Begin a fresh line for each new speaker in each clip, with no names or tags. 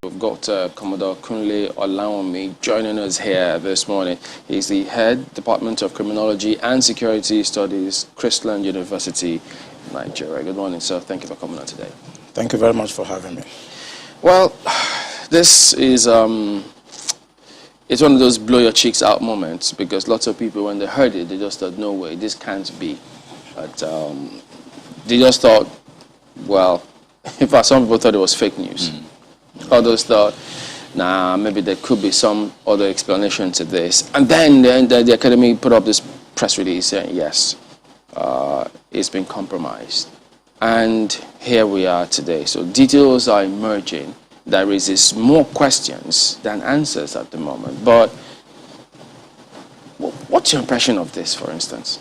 We've got Commodore Kunle Olawunmi joining us here this morning. He's the head Department of Criminology and Security Studies, Christian University, Nigeria. Good morning, sir. Thank you for coming on today.
Thank you very much for having me.
Well, this is it's one of those blow your cheeks out moments, because lots of people, when they heard it, they just thought, no way, this can't be. But they just thought, well, in fact, some people thought it was fake news. Others thought, nah, maybe there could be some other explanation to this. And then the academy put up this press release saying, yes, it's been compromised. And here we are today. So details are emerging that raises more questions than answers at the moment. But what's your impression of this, for instance?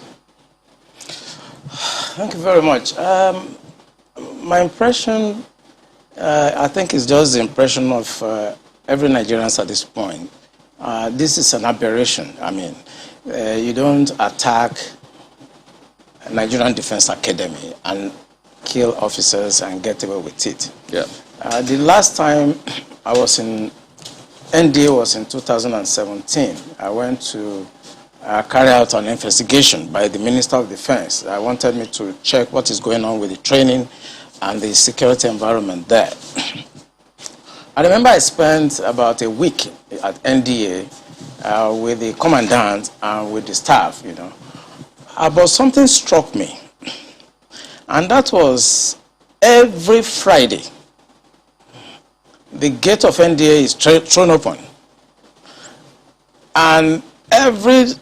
Thank you very much. My impression, I think, is just the impression of every Nigerian at this point. This is an aberration. I mean, you don't attack Nigerian Defense Academy and kill officers and get away with it.
Yeah.
The last time I was in NDA was in 2017. I went to carry out an investigation by the Minister of Defense. I wanted me to check what is going on with the training and the security environment there. I remember I spent about a week at NDA with the commandant and with the staff, you know. But something struck me, and that was every Friday, the gate of NDA is thrown open, and everybody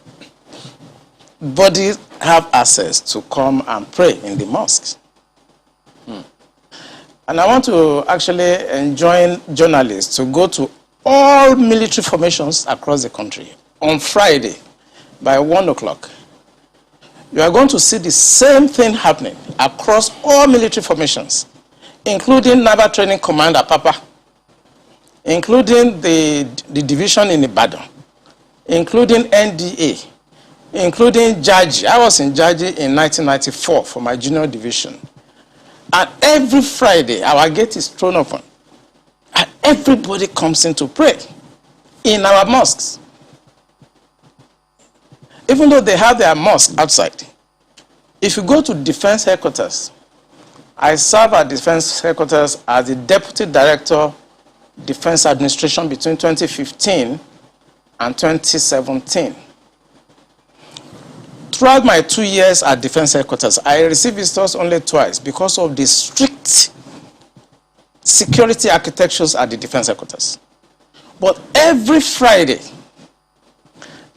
have access to come and pray in the mosques. And I want to actually enjoin journalists to go to all military formations across the country on Friday by 1 o'clock. You are going to see the same thing happening across all military formations, including Naval Training Command at Papa, including the division in Ibadan, including NDA, including Jaji. I was in Jaji in 1994 for my junior division. And every Friday, our gate is thrown open. And everybody comes in to pray in our mosques. Even though they have their mosque outside. If you go to defense headquarters, I serve at defense headquarters as the Deputy Director, Defense Administration between 2015 and 2017. Throughout my 2 years at defense headquarters, I received visitors only twice because of the strict security architectures at the defense headquarters. But every Friday,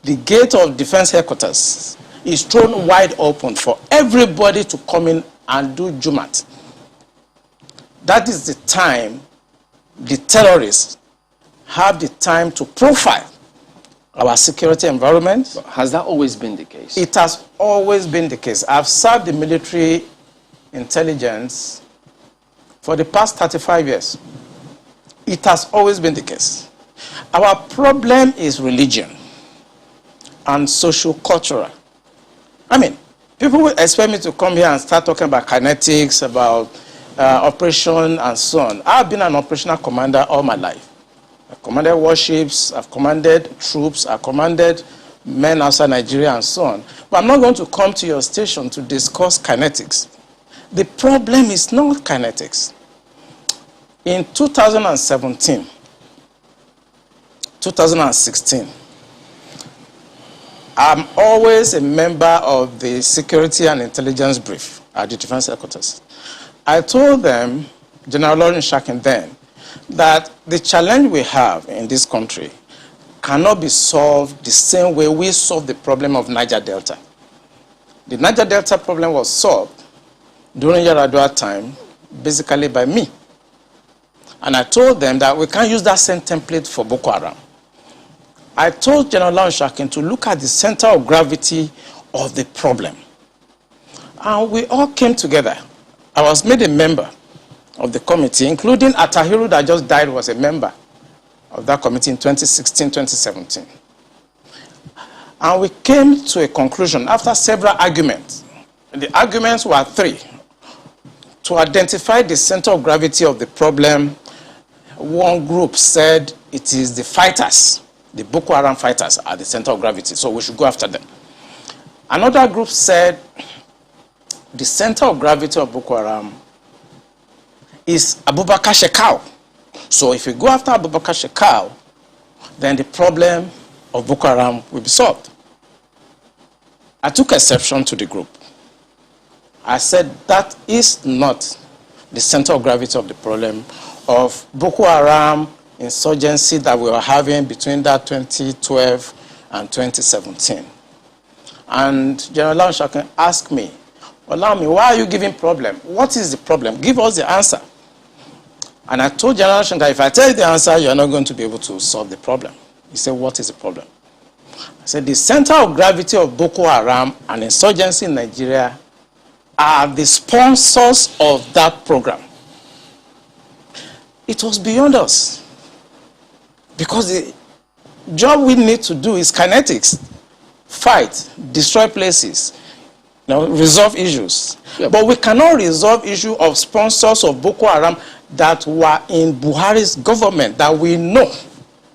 the gate of defense headquarters is thrown wide open for everybody to come in and do Jumat. That is the time the terrorists have the time to profile our security environment.
Has that always been the case?
It has always been the case. I've served the military intelligence for the past 35 years. It has always been the case. Our problem is religion and socio-cultural. I mean, people will expect me to come here and start talking about kinetics, about operation and so on. I've been an operational commander all my life. I've commanded warships, I've commanded troops, I've commanded men outside Nigeria and so on. But I'm not going to come to your station to discuss kinetics. The problem is not kinetics. In 2017, 2016, I'm always a member of the Security and Intelligence Brief at the Defense Headquarters. I told them, General Olawunmi then, that the challenge we have in this country cannot be solved the same way we solved the problem of Niger Delta. The Niger Delta problem was solved during Yaradua time, basically by me. And I told them that we can't use that same template for Boko Haram. I told General Olawunmi to look at the center of gravity of the problem. And we all came together. I was made a member of the committee, including Atahiru that just died was a member of that committee in 2016, 2017. And we came to a conclusion after several arguments. The arguments were three. To identify the center of gravity of the problem, one group said it is the fighters, the Boko Haram fighters are the center of gravity, so we should go after them. Another group said the center of gravity of Boko Haram is Abubakar Shekau. So if you go after Abubakar Shekau, then the problem of Boko Haram will be solved. I took exception to the group. I said that is not the center of gravity of the problem of Boko Haram insurgency that we were having between that 2012 and 2017. And General Olawunmi asked me, Olawunmi, why are you giving problem? What is the problem? Give us the answer. And I told General Olawunmi that if I tell you the answer, you're not going to be able to solve the problem. He said, what is the problem? I said, the center of gravity of Boko Haram and insurgency in Nigeria are the sponsors of that program. It was beyond us. Because the job we need to do is kinetics. Fight, destroy places, resolve issues. Yeah. But we cannot resolve issue of sponsors of Boko Haram that were in Buhari's government, that we know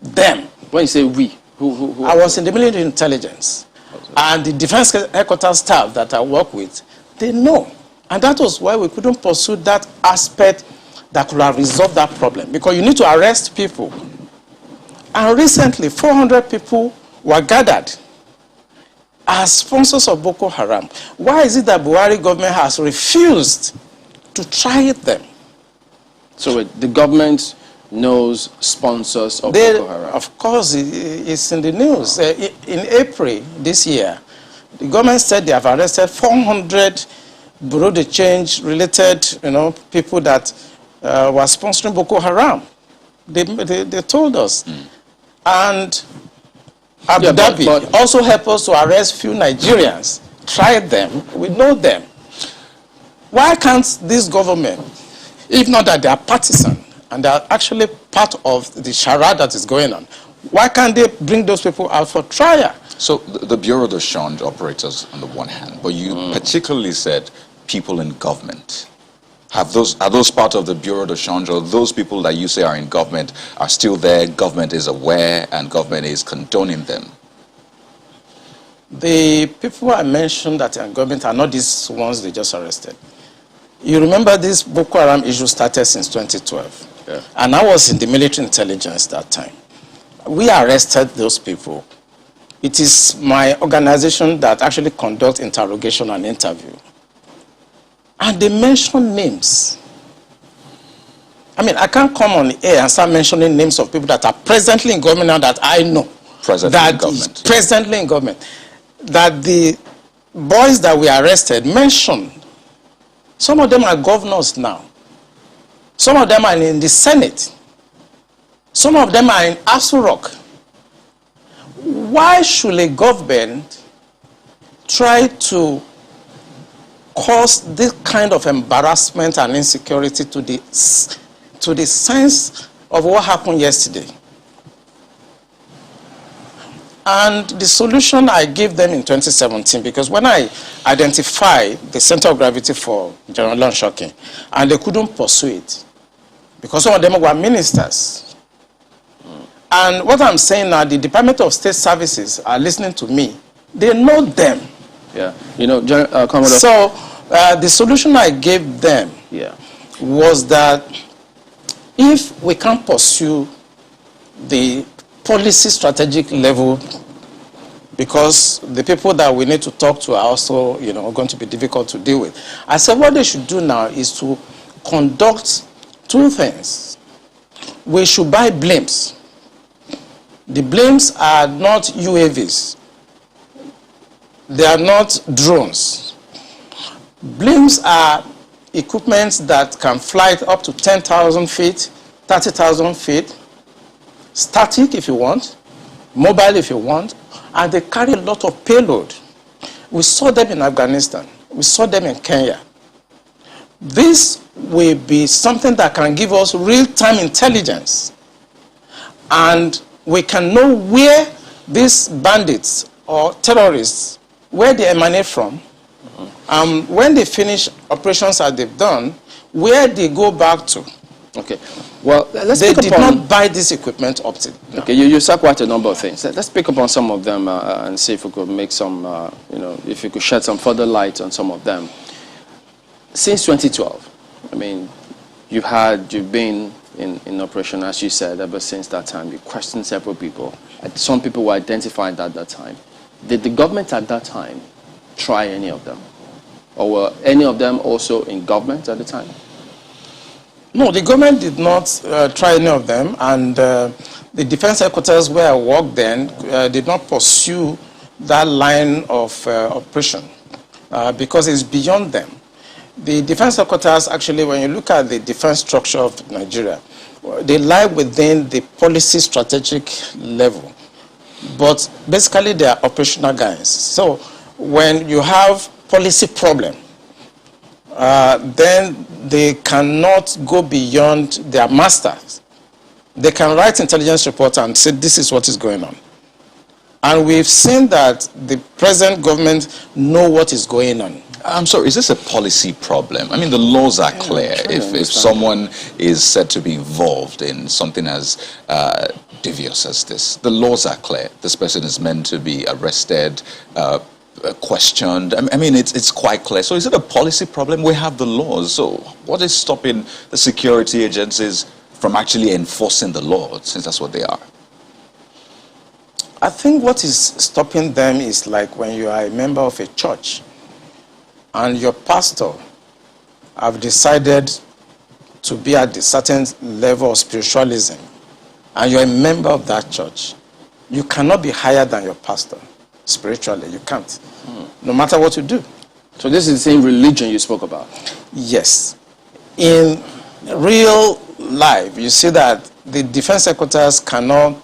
them.
When you say we, who
I was in the military intelligence. Okay. And the defense headquarters staff that I work with, they know. And that was why we couldn't pursue that aspect that could have resolved that problem. Because you need to arrest people. And recently, 400 people were gathered as sponsors of Boko Haram. Why is it that Buhari government has refused to try them?
So the government knows sponsors of Boko Haram?
Of course, it's in the news. In April this year, the government said they have arrested 400 Bureau de Change related people that were sponsoring Boko Haram. They told us. And Abu Dhabi also helped us to arrest few Nigerians. Tried them. We know them. Why can't this government, if not that they are partisan and they are actually part of the charade that is going on, why can't they bring those people out for trial?
So the Bureau de Change operators on the one hand, but you particularly said people in government. Are those part of the Bureau de Change, or those people that you say are in government are still there, government is aware, and government is condoning them?
The people I mentioned that are in government are not these ones they just arrested. You remember this Boko Haram issue started since 2012.
Yeah.
And I was in the military intelligence that time. We arrested those people. It is my organization that actually conducts interrogation and interview. And they mention names. I mean, I can't come on the air and start mentioning names of people that are presently in government now that I know. Presently in government. That the boys that we arrested mentioned. Some of them are governors now. Some of them are in the Senate. Some of them are in Aso Rock. Why should a government try to cause this kind of embarrassment and insecurity to the sense of what happened yesterday? And the solution I gave them in 2017, because when I identified the center of gravity for General Olawunmi, and they couldn't pursue it, because some of them were ministers. And what I'm saying now, the Department of State Services are listening to me. They know them.
Yeah, Commodore.
So the solution I gave them was that if we can't pursue the policy strategic level, because the people that we need to talk to are also going to be difficult to deal with, I said what they should do now is to conduct two things. We should buy blimps. The blimps are not UAVs. They are not drones. Blimps are equipment that can fly up to 10,000 feet, 30,000 feet, static if you want, mobile if you want, and they carry a lot of payload. We saw them in Afghanistan. We saw them in Kenya. This will be something that can give us real-time intelligence, and we can know where these bandits or terrorists, where they emanate from, when they finish operations that they've done, where they go back to.
Okay. Well, let's
They
pick
did
upon...
not buy this equipment up to now.
Okay, you said quite a number of things. Let's pick up on some of them and see if we could make some, if you could shed some further light on some of them. Since 2012, I mean, you've been in operation, as you said, ever since that time. You questioned several people. Some people were identified at that time. Did the government at that time try any of them? Or were any of them also in government at the time?
No, the government did not try any of them, and the defense headquarters where I worked then did not pursue that line of operation because it's beyond them. The defense headquarters, actually, when you look at the defense structure of Nigeria, they lie within the policy strategic level, but basically they are operational guys. So when you have policy problem, then they cannot go beyond their masters. They can write intelligence reports and say this is what is going on. And we've seen that the present government know what is going on.
I'm sorry, is this a policy problem? I mean, the laws are clear. If someone is said to be involved in something as devious as this, the laws are clear. This person is meant to be arrested, questioned. I mean, it's quite clear. So is it a policy problem? We have the laws. So what is stopping the security agencies from actually enforcing the law, since that's what they are?
I think what is stopping them is like when you are a member of a church and your pastor have decided to be at a certain level of spiritualism and you're a member of that church, you cannot be higher than your pastor spiritually. You can't, no matter what you do.
So this is the same religion you spoke about?
Yes. In real life, you see that the defense headquarters cannot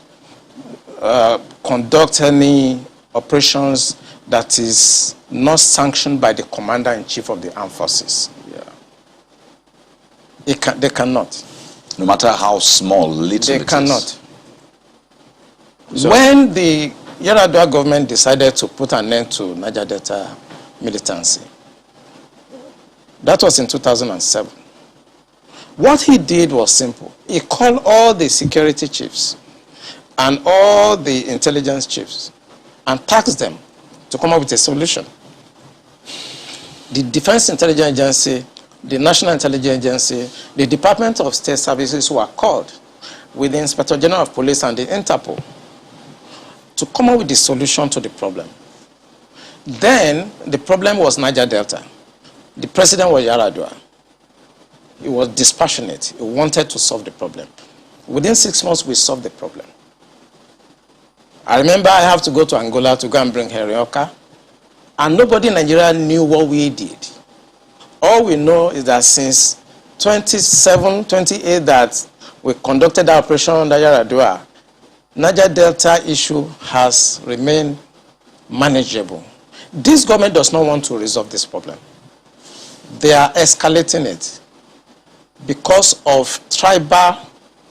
conduct any operations that is not sanctioned by the commander-in-chief of the armed forces. Yeah. They cannot.
No matter how small, little
they cannot.
So
when the Yar'Adua government decided to put an end to Niger Delta militancy, that was in 2007. What he did was simple. He called all the security chiefs and all the intelligence chiefs and tasked them to come up with a solution. The Defense Intelligence Agency, the National Intelligence Agency, the Department of State Services were called with the Inspector General of Police and the Interpol to come up with the solution to the problem. Then the problem was Niger Delta. The president was Yar'Adua. He was dispassionate. He wanted to solve the problem. Within 6 months, we solved the problem. I remember I have to go to Angola to go and bring Herioka, and nobody in Nigeria knew what we did. All we know is that since 27, 28 that we conducted our operation under Yar'Adua, Niger Delta issue has remained manageable. This government does not want to resolve this problem. They are escalating it because of tribal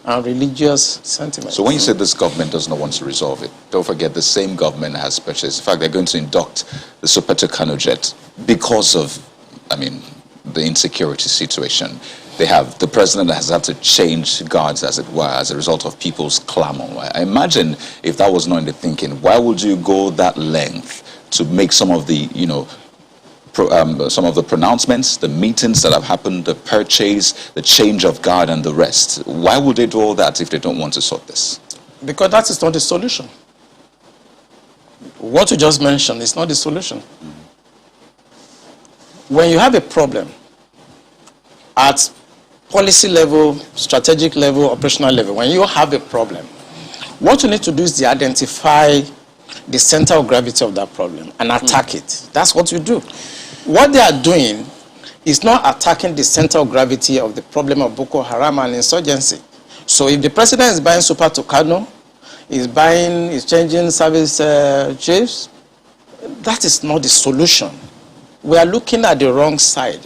and religious sentiments.
when you say this government does not want to resolve it, don't forget the same government has purchased. In fact, they're going to induct the Sopeto Kano jet because of, the insecurity situation. They have, the president has had to change guards, as it were, as a result of people's clamor. I imagine if that was not in the thinking, why would you go that length to make some of the, some of the pronouncements, the meetings that have happened, the purchase, the change of guard and the rest? Why would they do all that if they don't want to sort this?
Because that is not the solution. What you just mentioned is not the solution. When you have a problem at policy level, strategic level, operational level, when you have a problem, what you need to do is to identify the center of gravity of that problem and attack it. That's what you do. What they are doing is not attacking the center of gravity of the problem of Boko Haram and insurgency. So if the president is buying Super Tucano, is changing service chiefs, that is not the solution. We are looking at the wrong side.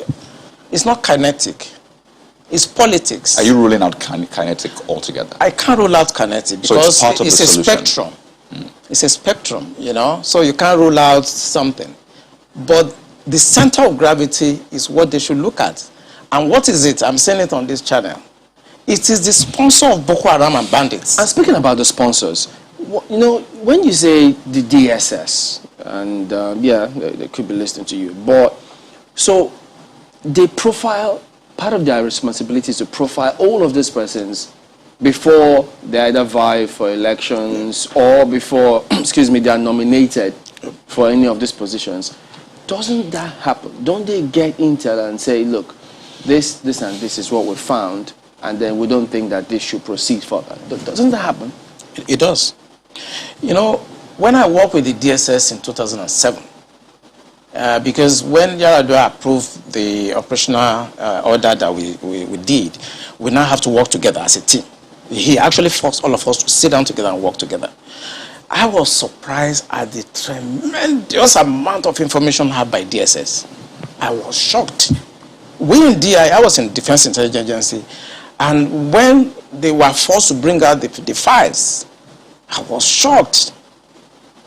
It's not kinetic. It's politics.
Are you ruling out kinetic altogether?
I can't rule out kinetic because
so it's
a spectrum. It's a spectrum, so you can't rule out something. But the center of gravity is what they should look at. And what is it? I'm saying it on this channel. It is the sponsor of Boko Haram and bandits.
And speaking about the sponsors, you know, when you say the DSS, and yeah, they could be listening to you, but so they profile, part of their responsibility is to profile all of these persons before they either vie for elections or before, excuse me, they are nominated for any of these positions. Doesn't that happen? Don't they get intel and say, look, this and this is what we found, and then we don't think that this should proceed further? Doesn't that happen?
It does. You know, when I worked with the DSS in 2007, because when Yaradua approved the operational order that we did, we now have to work together as a team. He actually forced all of us to sit down together and work together. I was surprised at the tremendous amount of information had by DSS. I was shocked. We in DI, I was in Defense Intelligence Agency, and when they were forced to bring out the files, I was shocked.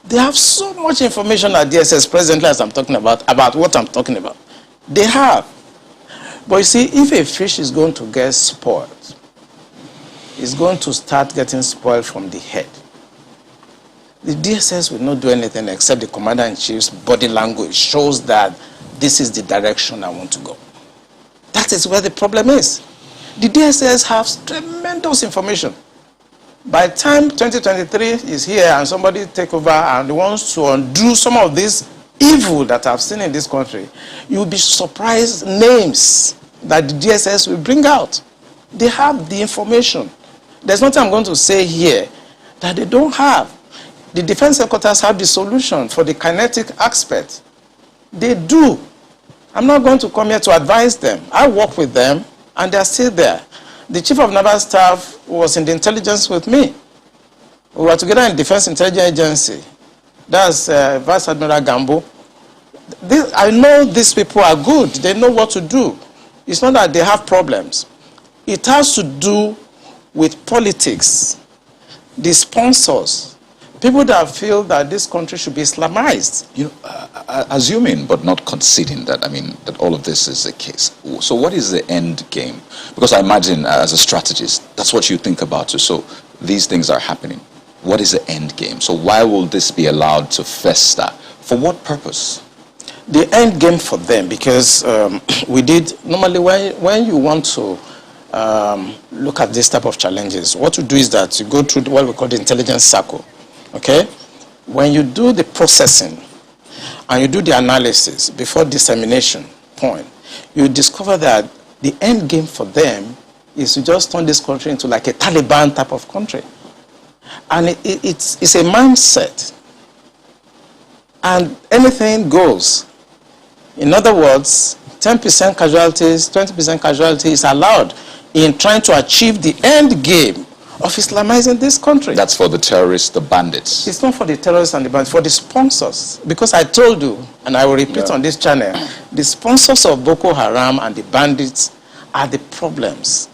They have so much information at DSS presently as I'm talking about what I'm talking about. They have. But you see, if a fish is going to get spoiled, it's going to start getting spoiled from the head. The DSS will not do anything except the Commander-in-Chief's body language shows that this is the direction I want to go. That is where the problem is. The DSS has tremendous information. By the time 2023 is here and somebody take over and wants to undo some of this evil that I've seen in this country, you'll be surprised names that the DSS will bring out. They have the information. There's nothing I'm going to say here that they don't have. The defense headquarters have the solution for the kinetic aspect. They do. I'm not going to come here to advise them. I work with them and they're still there. The Chief of Naval Staff was in the intelligence with me. We were together in Defense Intelligence Agency. That's Vice Admiral Gambo. I know these people are good. They know what to do. It's not that they have problems. It has to do with politics, the sponsors, people that feel that this country should be Islamized.
You know, assuming but not conceding that, that all of this is the case. So what is the end game? Because I imagine as a strategist, that's what you think about. So these things are happening. What is the end game? So why will this be allowed to fester? For what purpose?
The end game for them, because we did, normally when you want to look at this type of challenges, what you do is that you go through what we call the intelligence circle. Okay? When you do the processing and you do the analysis before dissemination point, you discover that the end game for them is to just turn this country into like a Taliban type of country. And it's a mindset. And anything goes. In other words, 10% casualties, 20% casualties is allowed in trying to achieve the end game of Islamizing this country.
That's for the terrorists, the bandits.
It's not for the terrorists and the bandits, for the sponsors. Because I told you, and I will repeat on this channel, the sponsors of Boko Haram and the bandits are the problems.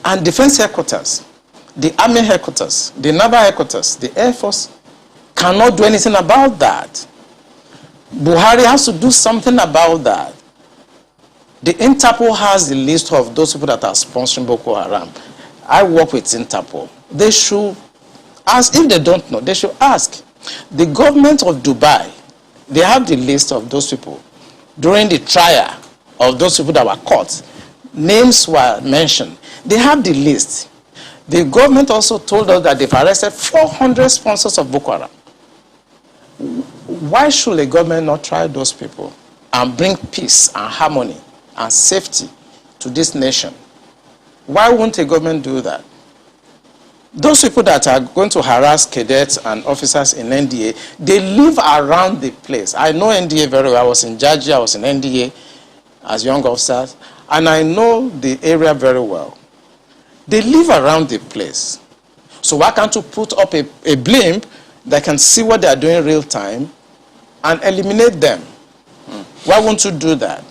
And defense headquarters, the army headquarters, the naval headquarters, the air force cannot do anything about that. Buhari has to do something about that. The Interpol has the list of those people that are sponsoring Boko Haram. I work with Interpol. They should ask, if they don't know, they should ask. The government of Dubai, they have the list of those people. During the trial of those people that were caught, names were mentioned. They have the list. The government also told us that they've arrested 400 sponsors of Boko Haram. Why should the government not try those people and bring peace and harmony and safety to this nation? Why won't a government do that? Those people that are going to harass cadets and officers in NDA, they live around the place. I know NDA very well. I was in Georgia, I was in NDA as young officers, and I know the area very well. They live around the place. So why can't you put up a blimp that can see what they are doing in real time and eliminate them? Why won't you do that?